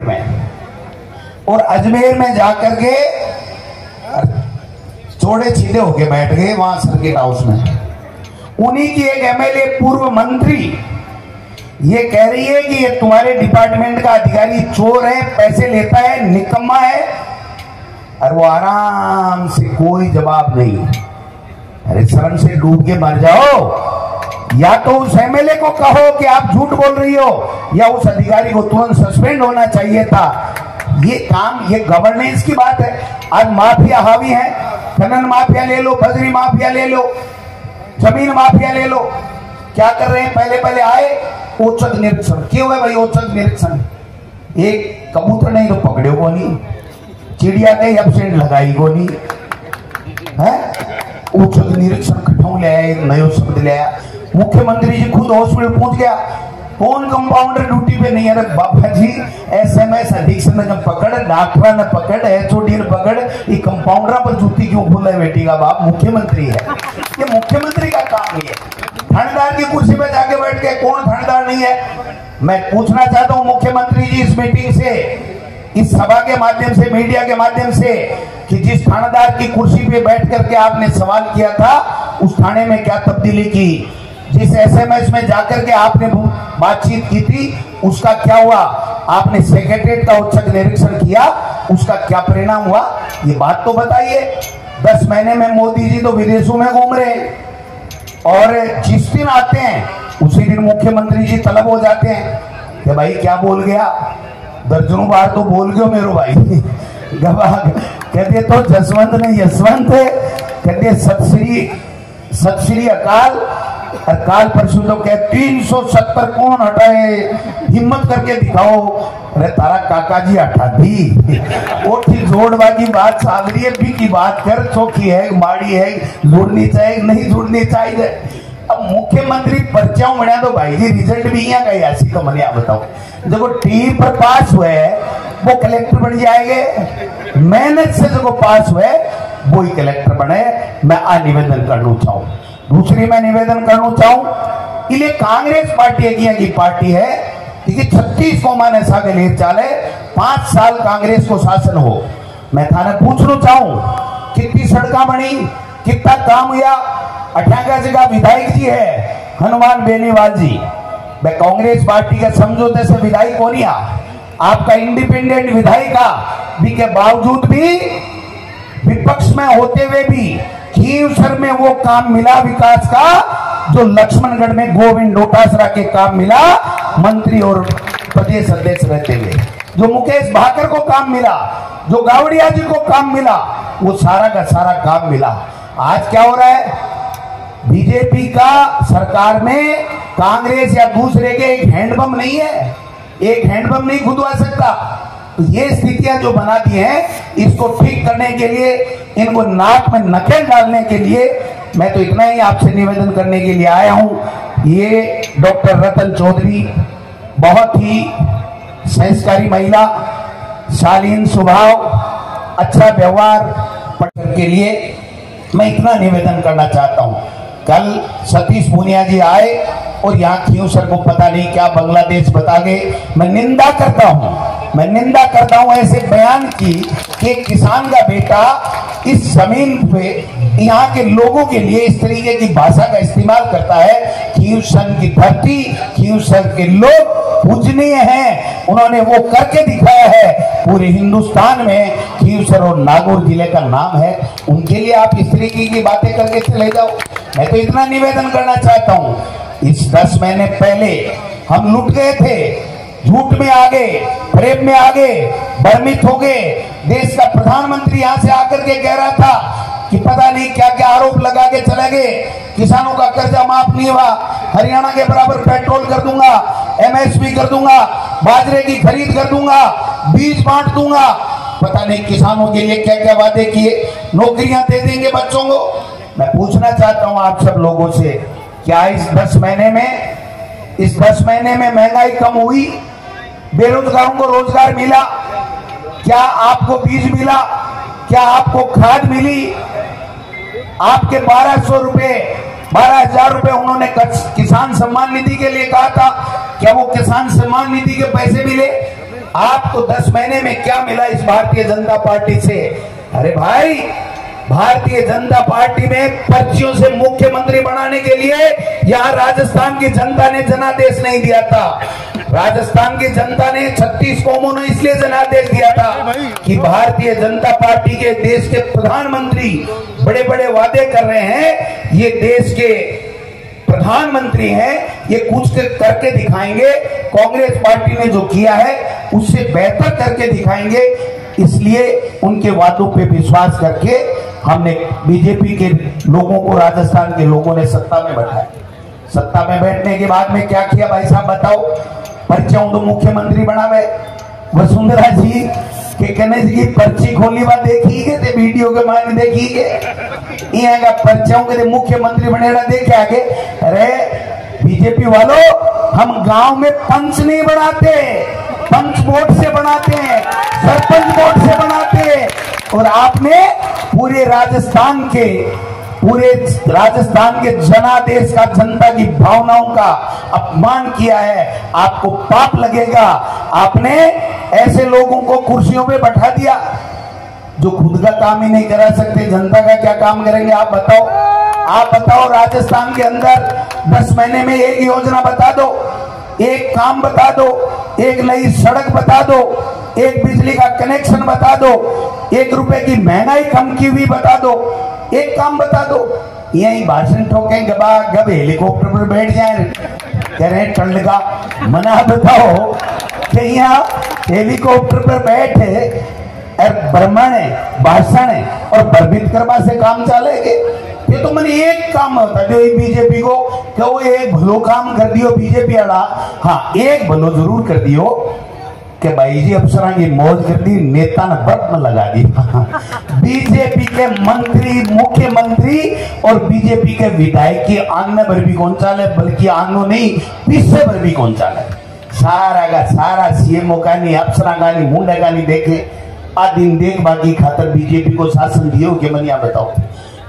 में और अजमेर में जाकर के चौड़े सीधे होके बैठ गए वहां सर्किट हाउस में। उन्हीं की एक एमएलए पूर्व मंत्री ये कह रही है कि ये तुम्हारे डिपार्टमेंट का अधिकारी चोर है, पैसे लेता है, निकम्मा है, और वो आराम से कोई जवाब नहीं। अरे शर्म से डूब के मर जाओ। या तो उस एमएलए को कहो कि आप झूठ बोल रही हो, या उस अधिकारी को तुरंत सस्पेंड होना चाहिए था। ये काम, ये गवर्नेंस की बात है। आज माफिया हावी है, खनन माफिया ले लो, बजरी माफिया ले लो, जमीन माफिया ले लो। क्या कर रहे हैं? पहले पहले आए औचक निरीक्षण। क्यों है भाई औचक निरीक्षण? एक कबूतर नहीं तो पकड़े को नहीं, चिड़िया के एब्सेंट लगाई को नहीं है। औचक निरीक्षण कठौ ले आया, एक नयो शब्द ले आया। मुख्यमंत्री जी खुद हॉस्पिटल पहुंच गया, कौन कंपाउंडर ड्यूटी पे नहीं? अरे बाबा जी, एसएमएस एडिक्शन ने पकड़, डॉक्टर ने पकड़, एचओडी ने पकड़, ये कंपाउंडर पर जूती क्यों बोला है? बेटी का बाप मुख्यमंत्री है, ये मुख्यमंत्री का काम ही है। थानेदार की कुर्सी पे जाके बैठ के कौन थानेदार नहीं है? मैं पूछना चाहता हूं मुख्यमंत्री जी इस मीटिंग से, इस सभा के माध्यम से, मीडिया के माध्यम से, कि जिस थानेदार की कुर्सी पे बैठ करके आपने सवाल किया था, उस थाने में क्या तब्दीली की? जिस एसएमएस में जाकर के आपने बातचीत की थी, उसका क्या हुआ? आपने सेक्रेटरीट का औचक निरीक्षण किया, उसका क्या परिणाम हुआ? ये बात तो बताइए। 10 महीने में मोदी जी तो विदेशों में घूम रहे हैं, और जिस दिन आते हैं उसी दिन मुख्यमंत्री जी तलब हो जाते हैं कि भाई क्या बोल गया? दर्जनों बार तो बोल गयो मेरो भाई। गवाह कहते तो जसवंत ने यशवंत है, कहते सत श्री अकाल, और काल परसों तो कह 370 कौन हटाए? हिम्मत करके दिखाओ। अरे तारा काका जी हटा दी। वो ठीक जोड़वा की बात सागरी है, भी की बात कर, चौकी है, माड़ी है, जुड़नी चाहिए, नहीं जुड़नी चाहिए। अब मुख्यमंत्री पर्चा मिला तो भाई जी रिजल्ट भी यहाँ गई ऐसी, तो मैंने आप बताओ, देखो टी पर पास हुए वो कलेक्टर बन जाएंगे, मेहनत से जो पास हुए वो ही कलेक्टर बने। मैं निवेदन करना चाहूं। दूसरी मैं निवेदन करना चाहूं, ये कांग्रेस पार्टी की पार्टी है, 36 को माने सागे ले चाले 5 साल कांग्रेस को शासन हो। मैं थाने पूछना चाहूं, कितनी सड़का बनी, कितना काम हुआ? 18 जगह विधायक जी है हनुमान बेनीवाल जी, मैं कांग्रेस पार्टी के समझौते से विधायक हो नहीं, आपका इंडिपेंडेंट विधायक भी के बावजूद भी, विपक्ष में होते हुए भी खींवसर में वो काम मिला विकास का जो लक्ष्मणगढ़ में गोविंद डोटासरा के काम मिला मंत्री और प्रदेश अध्यक्ष रहते हुए, जो मुकेश भाकर को काम मिला, जो गावड़िया जी को काम मिला, वो सारा का सारा काम मिला। आज क्या हो रहा है? बीजेपी का सरकार में कांग्रेस या दूसरे के एक हैंडपंप नहीं है, एक हैंडपंप नहीं खुदवा सकता। तो ये स्थितियां जो बना दी हैं, इसको ठीक करने के लिए, इनको नाक में नकेल डालने के लिए मैं तो इतना ही आपसे निवेदन करने के लिए आया हूं। ये डॉक्टर रतन चौधरी बहुत ही संस्कारी महिला, शालीन स्वभाव, अच्छा व्यवहार के लिए मैं इतना निवेदन करना चाहता हूं। कल सतीश पूनिया जी आए और यहाँ खींवसर को पता नहीं क्या बांग्लादेश बता गए। मैं निंदा करता हूँ ऐसे बयान की कि किसान का बेटा इस जमीन पे यहाँ के लोगों के लिए इस तरीके की भाषा का इस्तेमाल करता है। खींवसर की धरती, खींवसर के लोग पूजनीय हैं, उन्होंने वो करके दिखाया है। पूरे हिंदुस्तान में खींवसर और नागौर जिले का नाम है, उनके लिए आप इस तरीके की बातें करके चले जाओ। मैं तो इतना निवेदन करना चाहता हूँ, इस 10 महीने पहले हम लुट गए थे, झूठ में आ गए, प्रेम में आ गए, भ्रमित हो गए। देश का प्रधानमंत्री यहाँ से आकर के कह रहा था कि पता नहीं क्या क्या आरोप लगा के चले गए, किसानों का कर्जा माफ नहीं हुआ, हरियाणा के बराबर पेट्रोल कर दूंगा, एमएसपी कर दूंगा, बाजरे की खरीद कर दूंगा, बीज बांट दूंगा, पता नहीं किसानों के लिए क्या क्या वादे किए, नौकरियां दे देंगे बच्चों को। मैं पूछना चाहता हूं आप सब लोगों से, क्या इस 10 महीने में महंगाई कम हुई? बेरोजगारों को रोजगार मिला? क्या आपको बीज मिला? क्या आपको खाद मिली? आपके 1200 रुपए, 12,000 रुपए उन्होंने किसान सम्मान निधि के लिए कहा था, क्या वो किसान सम्मान निधि के पैसे मिले? आपको 10 महीने में क्या मिला इस भारतीय जनता पार्टी से? अरे भाई, भारतीय जनता पार्टी में पर्चियों से मुख्यमंत्री बनाने के लिए यहां राजस्थान की जनता ने जनादेश नहीं दिया था। राजस्थान की जनता ने 36 कौमों ने इसलिए जनादेश दिया था कि भारतीय जनता पार्टी के देश के प्रधानमंत्री बड़े बड़े वादे कर रहे हैं, ये देश के प्रधानमंत्री हैं, ये कुछ करके दिखाएंगे, कांग्रेस पार्टी ने जो किया है उससे बेहतर करके दिखाएंगे। इसलिए उनके वादों पे विश्वास करके हमने बीजेपी के लोगों को, राजस्थान के लोगों ने सत्ता में बैठाया। सत्ता में बैठने के बाद में क्या किया भाई साहब बताओ? पर्चियों तो मुख्यमंत्री बनावे। वसुंधरा जी के कहने की पर्ची खोली बात देखी के वीडियो के मायने देखी के यहाँ का पर्चियों के मुख्यमंत्री बनेगा देखे आगे। अरे बीजेपी वालों, हम गांव में पंच नहीं बनाते, पंच वोट से बनाते हैं, सरपंच वोट से बनाते हैं। और आपने पूरे राजस्थान के जनादेश का, जनता की भावनाओं का अपमान किया है। आपको पाप लगेगा। आपने ऐसे लोगों को कुर्सियों पे बैठा दिया जो खुद का काम ही नहीं करा सकते, जनता का क्या काम करेंगे? आप बताओ, आप बताओ। राजस्थान के अंदर 10 महीने में एक योजना बता दो, एक काम बता दो, एक नई सड़क बता दो, एक बिजली का कनेक्शन बता दो, 1 रुपए की महंगाई कम की हुई बता दो, एक काम बता दो। यही भाषण ठोके गब हेलीकॉप्टर पर बैठ जाए, कह रहे टन लगा। मना बताओ कि यहाँ हेलीकॉप्टर पर बैठे और भ्रमण है, भाषण है और भ्रमित करवा से काम चलेगे? ये तो मैंने एक काम होता जो बीजेपी को कि वो एक भलो काम कर दियो बीजेपी वाला। हाँ, एक भलो जरूर कर दियो कि भाई जी अफसर की मौज कर दी, नेता ने बट में लगा दी। बीजेपी के मंत्री, मुख्यमंत्री और बीजेपी के विधायक की आंगन भर भी कौन चाले, बल्कि आंगनों नहीं पीछे भर भी कौन चाले। सारा का सारा सीएमओ का नहीं, अफसर का नहीं, मुंडे का नहीं देखे आ दिन देख बाकी खातर बीजेपी को शासन दियो कि मनिया बताओ।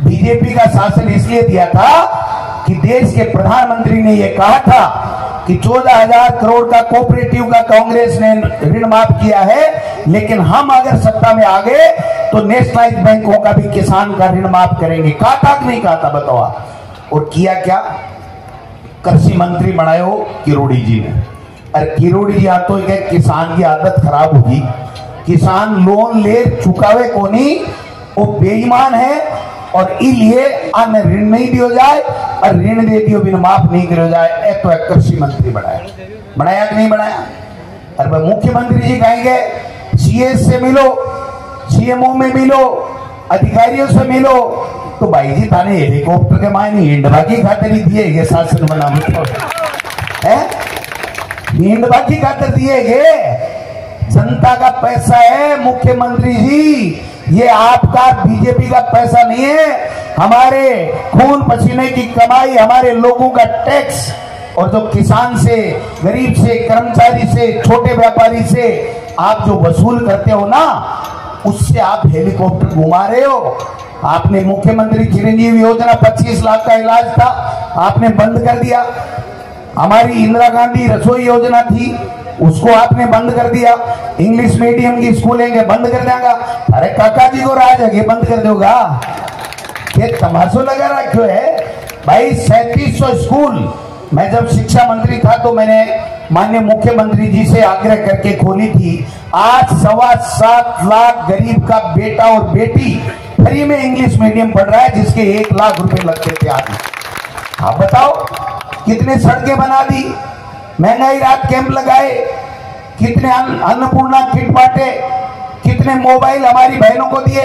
बीजेपी का शासन इसलिए दिया था कि देश के प्रधानमंत्री ने यह कहा था कि 14,000 करोड़ का कोऑपरेटिव का कांग्रेस ने ऋण माफ किया है, लेकिन हम अगर सत्ता में आ गए तो नेशनलाइज बैंकों का भी किसान का ऋण माफ करेंगे। कहा था कि नहीं कहा था बताओ? और किया क्या? कृषि मंत्री बनाए हो किरोड़ी जी ने। अरे किरोड़ी जी आ तो क्या किसान की आदत खराब होगी? किसान लोन ले चुकावे को नहीं, वो बेईमान है और इसलिए अन्य ऋण नहीं दियो जाए और ऋण दे दियो बिना माफ नहीं करो जाए। तो एक कृषि मंत्री बनाया कि नहीं बनाया? अरे मुख्यमंत्री जी कहेंगे सीएस से मिलो, सीएमओ में मिलो, अधिकारियों से मिलो, तो भाई जी थाने हेलीकॉप्टर के मायने हिंडवा की खातिर ही दिए गए शासन बना है, हिंडवा की खातिर दिए गए। जनता का पैसा है मुख्यमंत्री जी, ये आपका बीजेपी का पैसा नहीं है। हमारे खून पसीने की कमाई, हमारे लोगों का टैक्स, और जो किसान से, गरीब से, कर्मचारी से, छोटे व्यापारी से आप जो वसूल करते हो ना, उससे आप हेलीकॉप्टर घुमा रहे हो। आपने मुख्यमंत्री चिरंजीवी योजना 25 लाख का इलाज था, आपने बंद कर दिया। हमारी इंदिरा गांधी रसोई योजना थी, उसको आपने बंद कर दिया। इंग्लिश मीडियम की स्कूलें बंद कर देगा। अरे काका जी को राज है बंद कर दोगा? ये तमाशो लगा रखो है भाई। 3700 स्कूल मैं जब शिक्षा मंत्री था तो मैंने माननीय मुख्यमंत्री जी से आग्रह करके खोली थी। आज 7.25 लाख गरीब का बेटा और बेटी फ्री में इंग्लिश मीडियम पढ़ रहा है, जिसके 1 लाख रुपए लगते थे आदमी। आप बताओ कितने सड़कें बना दी, महंगाई रात कैंप लगाए, कितने अन्नपूर्णा किट बांटे, कितने मोबाइल हमारी बहनों को दिए,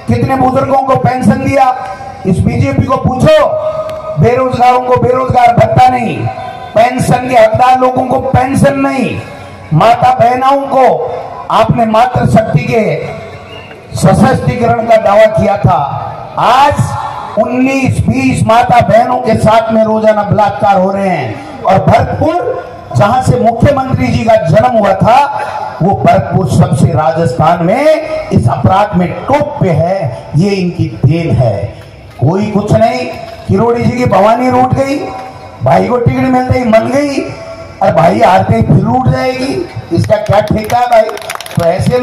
कितने बुजुर्गों को पेंशन दिया। इस बीजेपी को पूछो, बेरोजगारों को बेरोजगार भत्ता नहीं, पेंशन के हकदार लोगों को पेंशन नहीं, माता बहनों को आपने मातृ शक्ति के सशक्तिकरण का दावा किया था। आज 19-20 माता बहनों के साथ में रोजाना बलात्कार हो रहे हैं। और भरतपुर जहां से मुख्यमंत्री जी का जन्म हुआ था, वो भरतपुर सबसे राजस्थान में इस अपराध में टॉप पे है। ये इनकी देन है, कोई कुछ नहीं। किरोड़ी जी की भवानी रूठ गई, भाई को टिकट मिल गई, मन गई, और भाई हारते ही फिर रूठ जाएगी। इसका क्या ठेका है भाई? तो ऐसे